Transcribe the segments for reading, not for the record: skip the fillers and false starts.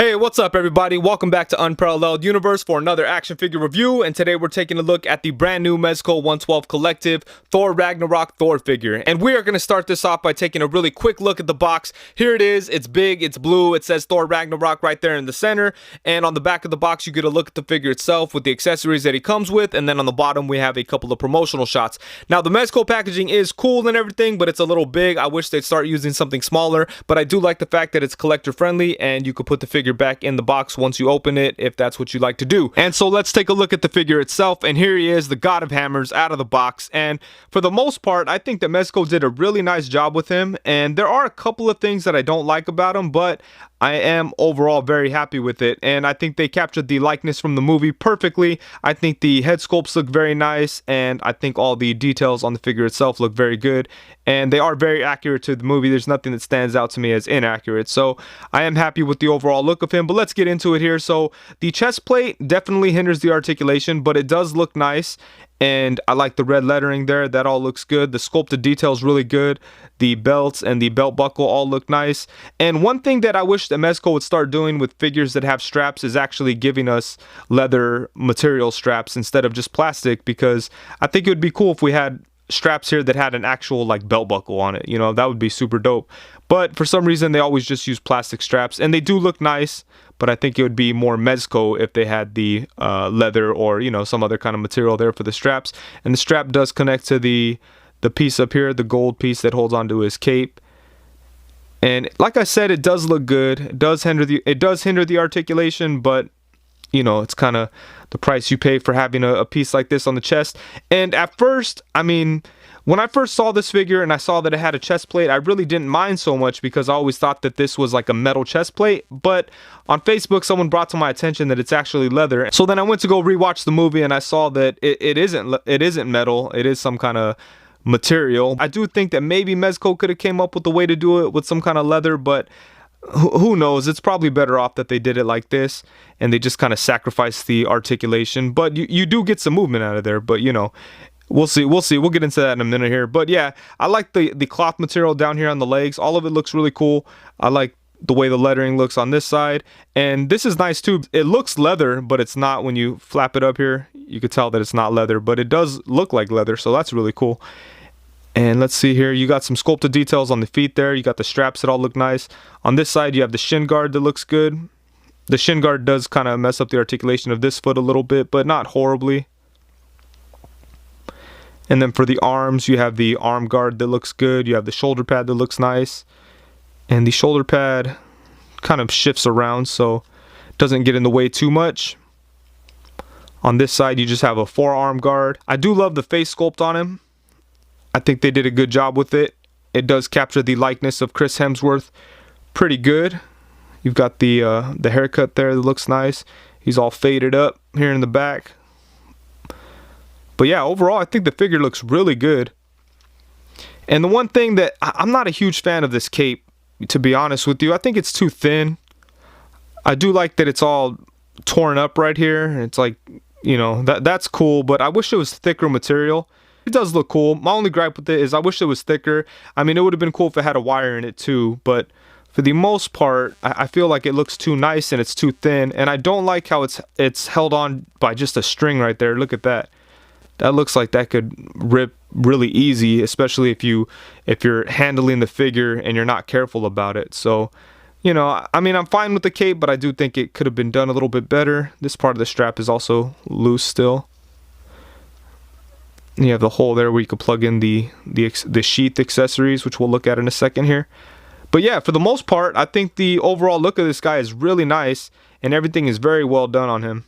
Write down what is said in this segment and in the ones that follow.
Hey, what's up everybody? Welcome back to Unparalleled Universe for another action figure review, and today we're taking a look at the brand new Mezco 112 Collective Thor Ragnarok Thor figure. And we are going to start this off by taking a really quick look at the box. Here it is. It's big, it's blue, it says Thor Ragnarok right there in the center, and on the back of the box you get a look at the figure itself with the accessories that he comes with, and then on the bottom we have a couple of promotional shots. Now the Mezco packaging is cool and everything, but it's a little big. I wish they'd start using something smaller, but I do like the fact that it's collector friendly and you could put the figure back in the box once you open it if that's what you like to do. And so let's take a look at the figure itself, and here he is, the God of Hammers, out of the box. And for the most part I think that Mezco did a really nice job with him, and there are a couple of things that I don't like about him, but I am overall very happy with it, and I think they captured the likeness from the movie perfectly. I think the head sculpts look very nice, and I think all the details on the figure itself look very good, and they are very accurate to the movie. There's nothing that stands out to me as inaccurate, so I am happy with the overall look of him. But let's get into it here. So the chest plate definitely hinders the articulation, but it does look nice, and I like the red lettering there. That all looks good. The sculpted detail is really good. The belts and the belt buckle all look nice. And one thing that I wish that Mezco would start doing with figures that have straps is actually giving us leather material straps instead of just plastic, because I think it would be cool if we had straps here that had an actual like belt buckle on it. You know, that would be super dope. But for some reason they always just use plastic straps, and they do look nice, but I think it would be more Mezco if they had the leather or, you know, some other kind of material there for the straps. And the strap does connect to the piece up here, the gold piece that holds onto his cape. And like I said, it does look good. It does hinder the articulation, but you know, it's kind of the price you pay for having a piece like this on the chest. And at first, I mean, when I first saw this figure and I saw that it had a chest plate, I really didn't mind so much because I always thought that this was like a metal chest plate. But on Facebook, someone brought to my attention that it's actually leather. So then I went to go rewatch the movie and I saw that it isn't metal. It is some kind of material. I do think that maybe Mezco could have came up with a way to do it with some kind of leather, but who knows? It's probably better off that they did it like this and they just kind of sacrificed the articulation. But you do get some movement out of there, but you know, we'll see. We'll get into that in a minute here. But yeah, I like the cloth material down here on the legs. All of it looks really cool. I like the way the lettering looks on this side, and this is nice too. It looks leather, but it's not. When you flap it up here, you could tell that it's not leather, but it does look like leather, so that's really cool. And let's see here, you got some sculpted details on the feet there. You got the straps that all look nice. On this side you have the shin guard that looks good. The shin guard does kind of mess up the articulation of this foot a little bit, but not horribly. And then for the arms, you have the arm guard that looks good. You have the shoulder pad that looks nice, and the shoulder pad kind of shifts around so it doesn't get in the way too much. On this side you just have a forearm guard. I do love the face sculpt on him. I think they did a good job with it. It does capture the likeness of Chris Hemsworth pretty good. You've got the haircut there that looks nice. He's all faded up here in the back. But yeah, overall I think the figure looks really good. And the one thing that I'm not a huge fan of this cape, to be honest with you. I think it's too thin. I do like that it's all torn up right here. It's like, you know, that's cool, but I wish it was thicker material. It does look cool. My only gripe with it is I wish it was thicker. I mean, it would have been cool if it had a wire in it too, but for the most part, I feel like it looks too nice and it's too thin, and I don't like how it's held on by just a string right there. Look at that. That looks like that could rip really easy, especially if you're handling the figure and you're not careful about it. So, you know, I mean, I'm fine with the cape, but I do think it could have been done a little bit better. This part of the strap is also loose still. You have the hole there where you can plug in the sheath accessories, which we'll look at in a second here. But yeah, for the most part, I think the overall look of this guy is really nice, and everything is very well done on him.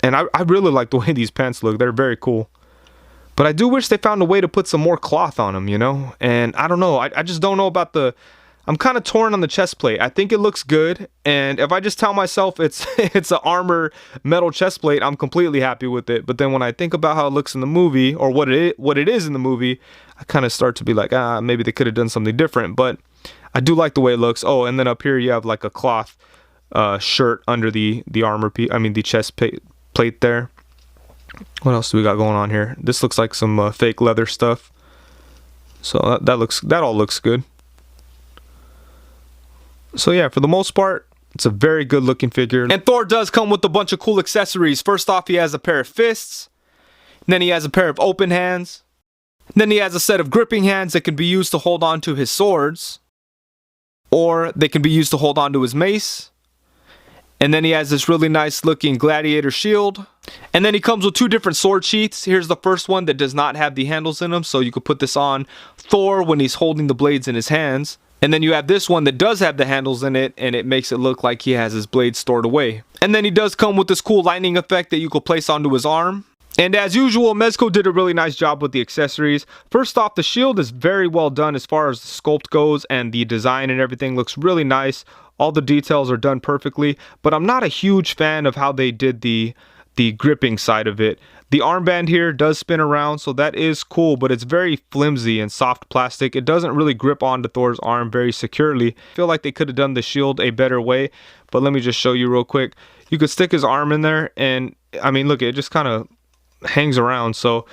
And I really like the way these pants look. They're very cool. But I do wish they found a way to put some more cloth on him, you know? And I don't know. I just don't know about the... I'm kind of torn on the chest plate. I think it looks good, and if I just tell myself it's an armor metal chest plate, I'm completely happy with it. But then when I think about how it looks in the movie, or what it is in the movie, I kind of start to be like, maybe they could have done something different. But I do like the way it looks. Oh, and then up here you have like a cloth shirt under the armor piece. I mean the chest plate there. What else do we got going on here? This looks like some fake leather stuff. So that all looks good. So yeah, for the most part, It's a very good looking figure. And Thor does come with a bunch of cool accessories. First off, he has a pair of fists. Then he has a pair of open hands. Then he has a set of gripping hands that can be used to hold on to his swords. Or they can be used to hold on to his mace. And then he has this really nice looking gladiator shield. And then he comes with two different sword sheaths. Here's the first one that does not have the handles in them, so you could put this on Thor when he's holding the blades in his hands. And then you have this one that does have the handles in it, and it makes it look like he has his blades stored away. And then he does come with this cool lightning effect that you could place onto his arm. And as usual, Mezco did a really nice job with the accessories. First off, the shield is very well done as far as the sculpt goes, and the design and everything looks really nice. All the details are done perfectly, but I'm not a huge fan of how they did the gripping side of it. The armband here does spin around, so that is cool, but it's very flimsy and soft plastic. It doesn't really grip onto Thor's arm very securely. I feel like they could have done the shield a better way, but let me just show you real quick. You could stick his arm in there, and I mean, look, it just kind of hangs around. So,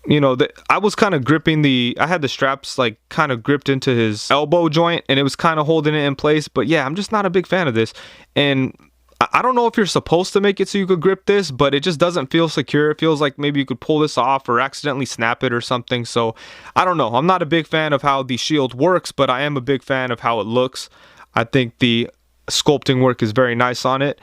you know, I was kind of gripping I had the straps like kind of gripped into his elbow joint, and it was kind of holding it in place. But yeah, I'm just not a big fan of this. And I don't know if you're supposed to make it so you could grip this, but it just doesn't feel secure. It feels like maybe you could pull this off or accidentally snap it or something. So I don't know. I'm not a big fan of how the shield works, but I am a big fan of how it looks. I think the sculpting work is very nice on it.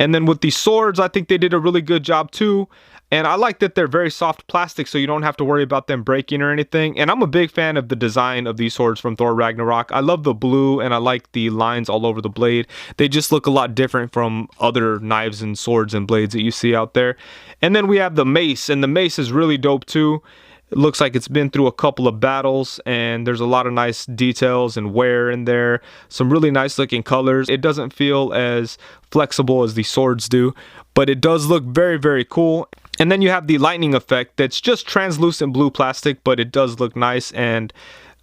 And then with the swords, I think they did a really good job too. And I like that they're very soft plastic, so you don't have to worry about them breaking or anything. And I'm a big fan of the design of these swords from Thor Ragnarok. I love the blue, and I like the lines all over the blade. They just look a lot different from other knives and swords and blades that you see out there. And then we have the mace, and the mace is really dope too. It looks like it's been through a couple of battles, and there's a lot of nice details and wear in there. Some really nice looking colors. It doesn't feel as flexible as the swords do, but it does look very, very cool. And then you have the lightning effect that's just translucent blue plastic, but it does look nice, and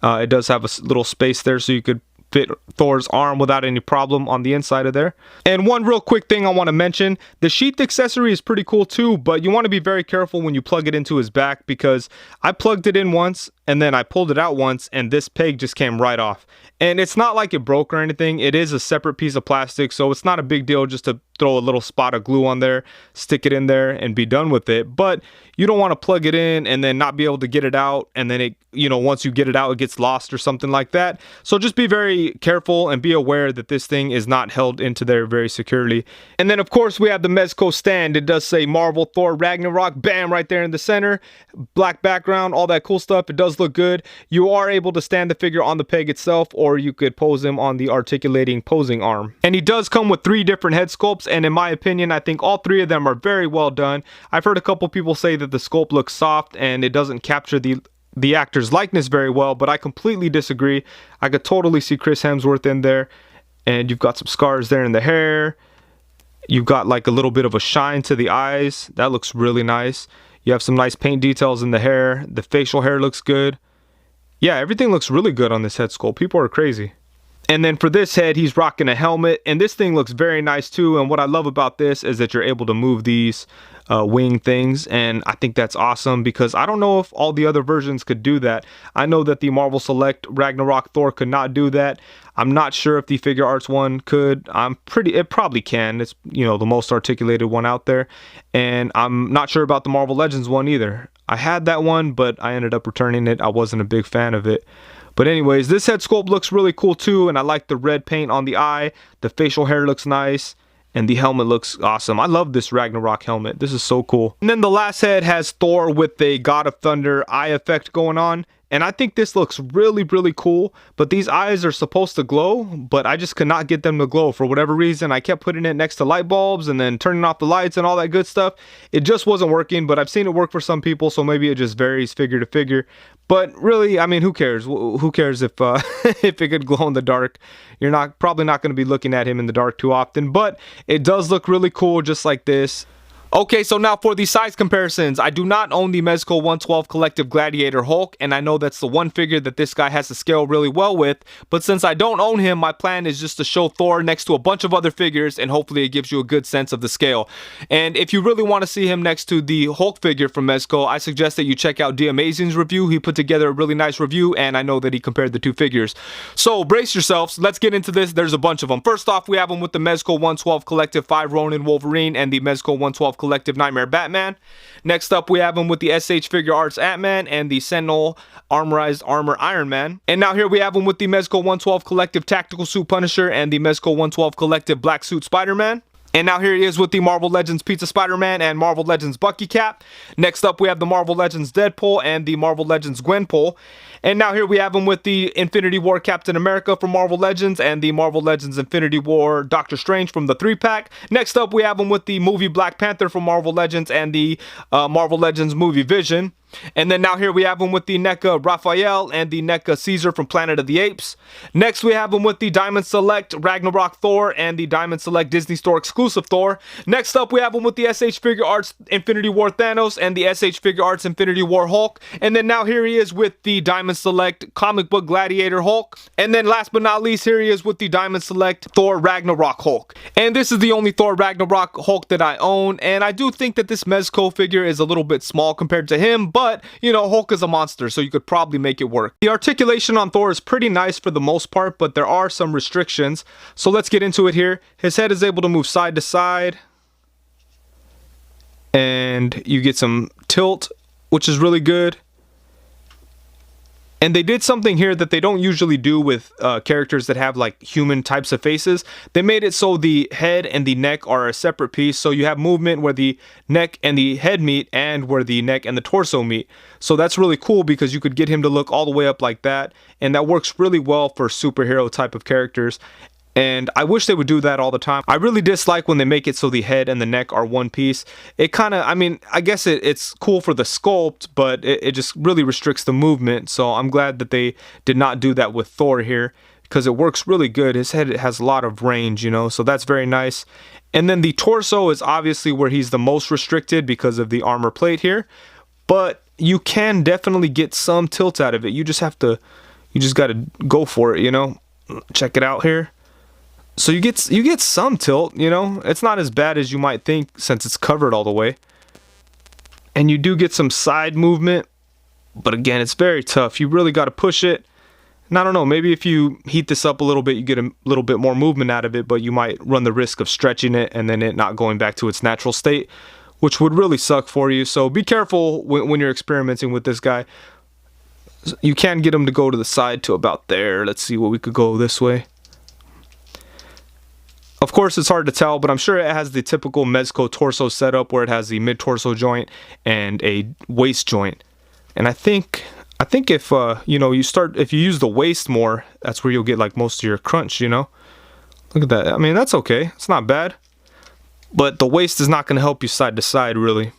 it does have a little space there so you could fit Thor's arm without any problem on the inside of there. And one real quick thing I want to mention, the sheath accessory is pretty cool too, but you want to be very careful when you plug it into his back, because I plugged it in once and then I pulled it out once and this peg just came right off. And it's not like it broke or anything. It is a separate piece of plastic, so it's not a big deal just to throw a little spot of glue on there, stick it in there, and be done with it. But you don't want to plug it in and then not be able to get it out, and then it, you know, once you get it out, it gets lost or something like that. So just be very careful and be aware that this thing is not held into there very securely. And then of course we have the Mezco stand. It does say Marvel Thor Ragnarok, bam, right there in the center. Black background, all that cool stuff. It does look good. You are able to stand the figure on the peg itself, or you could pose him on the articulating posing arm. And he does come with 3 different head sculpts, and in my opinion, I think all 3 of them are very well done. I've heard a couple people say that the sculpt looks soft and it doesn't capture the actor's likeness very well, but I completely disagree. I could totally see Chris Hemsworth in there, and you've got some scars there in the hair. You've got like a little bit of a shine to the eyes. That looks really nice. You have some nice paint details in the hair. The facial hair looks good. Yeah, everything looks really good on this head sculpt. People are crazy. And then for this head, he's rocking a helmet, and this thing looks very nice too. And what I love about this is that you're able to move these wing things, and I think that's awesome, because I don't know if all the other versions could do that. I know that the Marvel Select Ragnarok Thor could not do that. I'm not sure if the Figure Arts one could. It probably can. It's, you know, the most articulated one out there. And I'm not sure about the Marvel Legends one either. I had that one, but I ended up returning it. I wasn't a big fan of it. But anyways, this head sculpt looks really cool too, and I like the red paint on the eye. The facial hair looks nice, and the helmet looks awesome. I love this Ragnarok helmet. This is so cool. And then the last head has Thor with the God of Thunder eye effect going on. And I think this looks really, really cool, but these eyes are supposed to glow, but I just could not get them to glow for whatever reason. I kept putting it next to light bulbs and then turning off the lights and all that good stuff. It just wasn't working, but I've seen it work for some people, so maybe it just varies figure to figure. But really, I mean, who cares? Who cares if if it could glow in the dark? You're probably not going to be looking at him in the dark too often, but it does look really cool just like this. Okay, so now for the size comparisons, I do not own the Mezco 112 Collective Gladiator Hulk, and I know that's the one figure that this guy has to scale really well with, but since I don't own him, my plan is just to show Thor next to a bunch of other figures, and hopefully it gives you a good sense of the scale. And if you really want to see him next to the Hulk figure from Mezco, I suggest that you check out D Amazing's review. He put together a really nice review, and I know that he compared the two figures. So brace yourselves, let's get into this. There's a bunch of them. First off, we have him with the Mezco 112 Collective 5 Ronin Wolverine and the Mezco 112 Collective Nightmare Batman. Next up, we have him with the SH Figure Arts Ant-Man and the Sentinel Armorized Armor Iron Man. And now here we have him with the Mezco 112 Collective Tactical Suit Punisher and the Mezco 112 Collective Black Suit Spider-Man. And now here he is with the Marvel Legends Pizza Spider-Man and Marvel Legends Bucky Cap. Next up, we have the Marvel Legends Deadpool and the Marvel Legends Gwenpool. And now here we have him with the Infinity War Captain America from Marvel Legends and the Marvel Legends Infinity War Doctor Strange from the 3-pack. Next up, we have him with the movie Black Panther from Marvel Legends and the Marvel Legends movie Vision. And then now here we have him with the NECA Raphael and the NECA Caesar from Planet of the Apes. Next we have him with the Diamond Select Ragnarok Thor and the Diamond Select Disney Store exclusive Thor. Next up we have him with the SH Figure Arts Infinity War Thanos and the SH Figure Arts Infinity War Hulk. And then now here he is with the Diamond Select Comic Book Gladiator Hulk. And then last but not least, here he is with the Diamond Select Thor Ragnarok Hulk. And this is the only Thor Ragnarok Hulk that I own, and I do think that this Mezco figure is a little bit small compared to him, but, you know, Hulk is a monster, so you could probably make it work. The articulation on Thor is pretty nice for the most part, but there are some restrictions. So let's get into it here. His head is able to move side to side, and you get some tilt, which is really good. And they did something here that they don't usually do with characters that have like human types of faces. They made it so the head and the neck are a separate piece. So you have movement where the neck and the head meet and where the neck and the torso meet. So that's really cool because you could get him to look all the way up like that. And that works really well for superhero type of characters. And I wish they would do that all the time. I really dislike when they make it so the head and the neck are one piece. It kind of, I mean, I guess it's cool for the sculpt, but it just really restricts the movement. So I'm glad that they did not do that with Thor here because it works really good. His head has a lot of range, you know, so that's very nice. And then the torso is obviously where he's the most restricted because of the armor plate here. But you can definitely get some tilt out of it. You just got to go for it, you know. Check it out here. So you get some tilt, you know. It's not as bad as you might think since it's covered all the way. And you do get some side movement, but again, it's very tough. You really got to push it. And I don't know, maybe if you heat this up a little bit, you get a little bit more movement out of it, but you might run the risk of stretching it and then it not going back to its natural state, which would really suck for you. So be careful when you're experimenting with this guy. You can get him to go to the side to about there. Let's see what we could go this way. Of course, it's hard to tell, but I'm sure it has the typical Mezco torso setup where it has the mid-torso joint and a waist joint. And I think if you know, if you use the waist more, that's where you'll get like most of your crunch, you know. Look at that. I mean, that's okay. It's not bad. But the waist is not going to help you side to side really.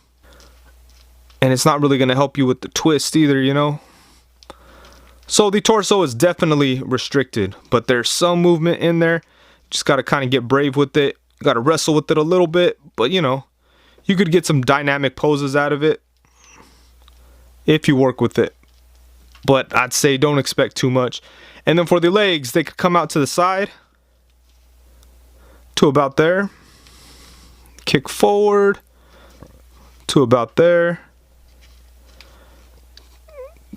And it's not really going to help you with the twist either, you know. So the torso is definitely restricted, but there's some movement in there. Just got to kind of get brave with it. Got to wrestle with it a little bit. But, you know, you could get some dynamic poses out of it if you work with it. But I'd say don't expect too much. And then for the legs, they could come out to the side to about there. Kick forward to about there.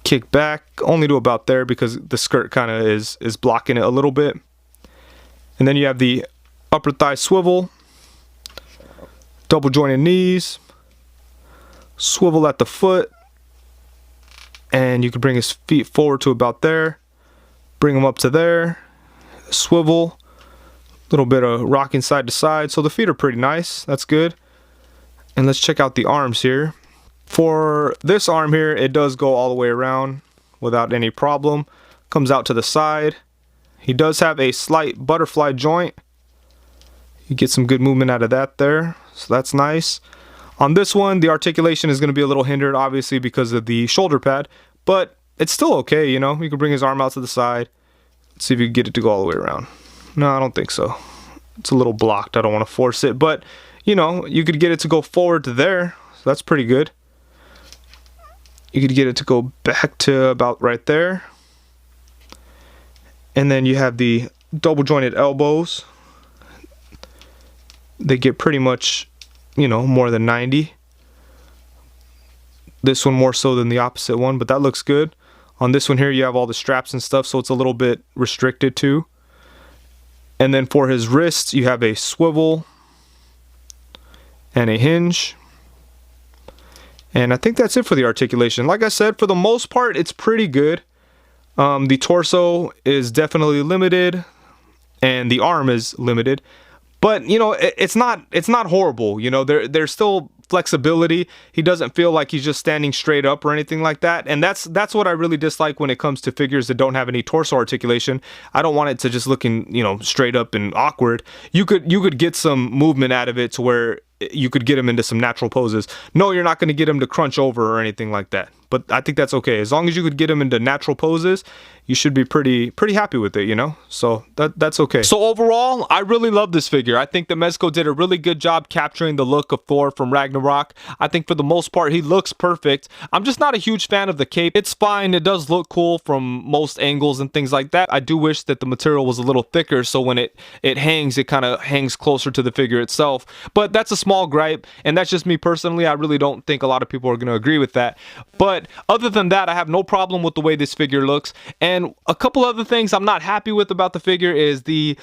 Kick back only to about there because the skirt kind of is blocking it a little bit. And then you have the upper thigh swivel, double jointed knees, swivel at the foot, and you can bring his feet forward to about there, bring them up to there, swivel, a little bit of rocking side to side. So the feet are pretty nice. That's good. And let's check out the arms here. For this arm here, it does go all the way around without any problem. Comes out to the side. He does have a slight butterfly joint. You get some good movement out of that there. So that's nice. On this one, the articulation is going to be a little hindered, obviously, because of the shoulder pad. But it's still okay, you know. You can bring his arm out to the side. Let's see if you can get it to go all the way around. No, I don't think so. It's a little blocked. I don't want to force it. But, you know, you could get it to go forward to there, so that's pretty good. You could get it to go back to about right there. And then you have the double jointed elbows. They get pretty much, you know, more than 90. This one more so than the opposite one, but that looks good. On this one here, you have all the straps and stuff, so it's a little bit restricted too. And then for his wrists, you have a swivel and a hinge. And I think that's it for the articulation. Like I said, for the most part, it's pretty good. The torso is definitely limited, and the arm is limited. But you know, it's not horrible. You know, there's still flexibility. He doesn't feel like he's just standing straight up or anything like that. And that's what I really dislike when it comes to figures that don't have any torso articulation. I don't want it to just looking, you know, straight up and awkward. You could get some movement out of it to where you could get him into some natural poses. No, you're not going to get him to crunch over or anything like that. But I think that's okay. As long as you could get him into natural poses, you should be pretty happy with it, you know? So that's okay. So overall, I really love this figure. I think that Mezco did a really good job capturing the look of Thor from Ragnarok. I think for the most part, he looks perfect. I'm just not a huge fan of the cape. It's fine. It does look cool from most angles and things like that. I do wish that the material was a little thicker, so when it hangs, it kind of hangs closer to the figure itself. But that's a small gripe, and that's just me personally. I really don't think a lot of people are going to agree with that. But other than that, I have no problem with the way this figure looks. And a couple other things I'm not happy with about the figure is the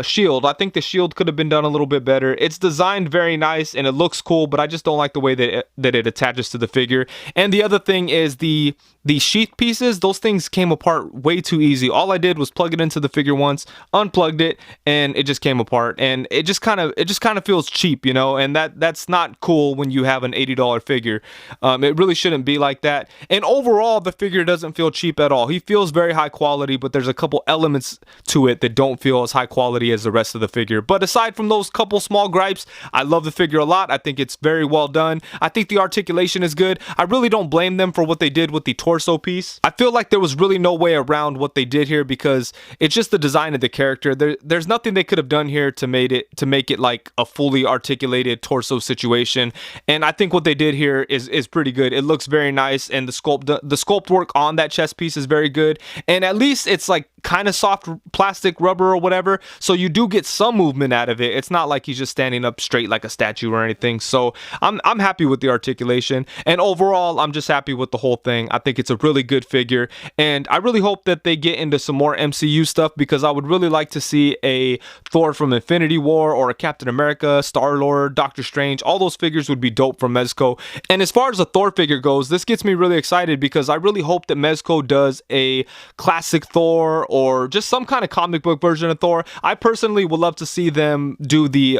shield. I think the shield could have been done a little bit better. It's designed very nice and it looks cool, but I just don't like the way that it attaches to the figure. And the other thing is the sheath pieces. Those things came apart way too easy. All I did was plug it into the figure once, unplugged it, and it just came apart. And it just kind of feels cheap, you know, and that's not cool when you have an $80 figure. It really shouldn't be like that. And overall, the figure doesn't feel cheap at all. He feels very high quality, but there's a couple elements to it that don't feel as high quality as the rest of the figure. But aside from those couple small gripes, I love the figure a lot. I think it's very well done. I think the articulation is good. I really don't blame them for what they did with the torso piece. I feel like there was really no way around what they did here because it's just the design of the character. There's nothing they could have done here to make it like a fully articulated torso situation. And I think what they did here is pretty good. It looks very nice, and the sculpt work on that chest piece is very good. And at least it's like kind of soft plastic rubber or whatever, so you do get some movement out of it. It's not like he's just standing up straight like a statue or anything. So I'm happy with the articulation, and overall I'm just happy with the whole thing. I think it's a really good figure, and I really hope that they get into some more MCU stuff, because I would really like to see a Thor from Infinity War or a Captain America, Star-Lord, Doctor Strange. All those figures would be dope from Mezco. And as far as a Thor figure goes, this gets me really excited because I really hope that Mezco does a classic Thor or just some kind of comic book version of Thor. I personally would love to see them do the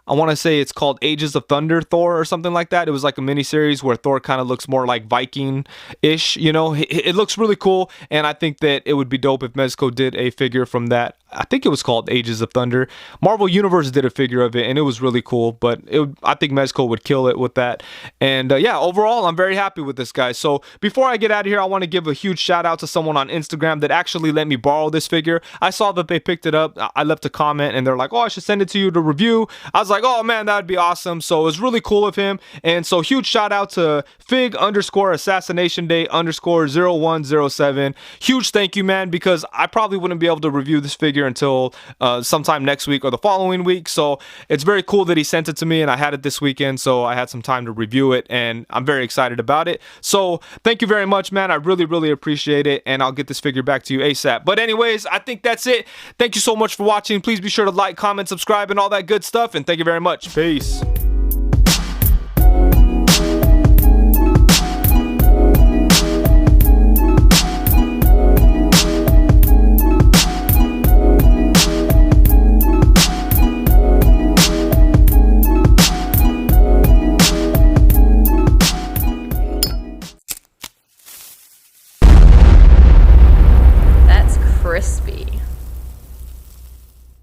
I want to say it's called Ages of Thunder Thor or something like that. It was like a mini series where Thor kind of looks more like Viking-ish, you know. It looks really cool, and I think that it would be dope if Mezco did a figure from that. I think it was called Ages of Thunder. Marvel Universe did a figure of it, and it was really cool, but I think Mezco would kill it with that. And yeah, overall, I'm very happy with this guy. So before I get out of here, I want to give a huge shout out to someone on Instagram that actually let me borrow this figure. I saw that they picked it up. I left a comment, and they're like, oh, I should send it to you to review. I was like, oh man, that would be awesome. So it was really cool of him. And so huge shout out to Fig_Assassination Day_0107. Huge thank you, man, because I probably wouldn't be able to review this figure until sometime next week or the following week. So it's very cool that he sent it to me, and I had it this weekend, so I had some time to review it, and I'm very excited about it. So thank you very much, man. I really appreciate it, and I'll get this figure back to you ASAP. But anyways, I think that's it. Thank you so much for watching. Please be sure to like, comment, subscribe, and all that good stuff, and thank you very much. Peace. That's crispy.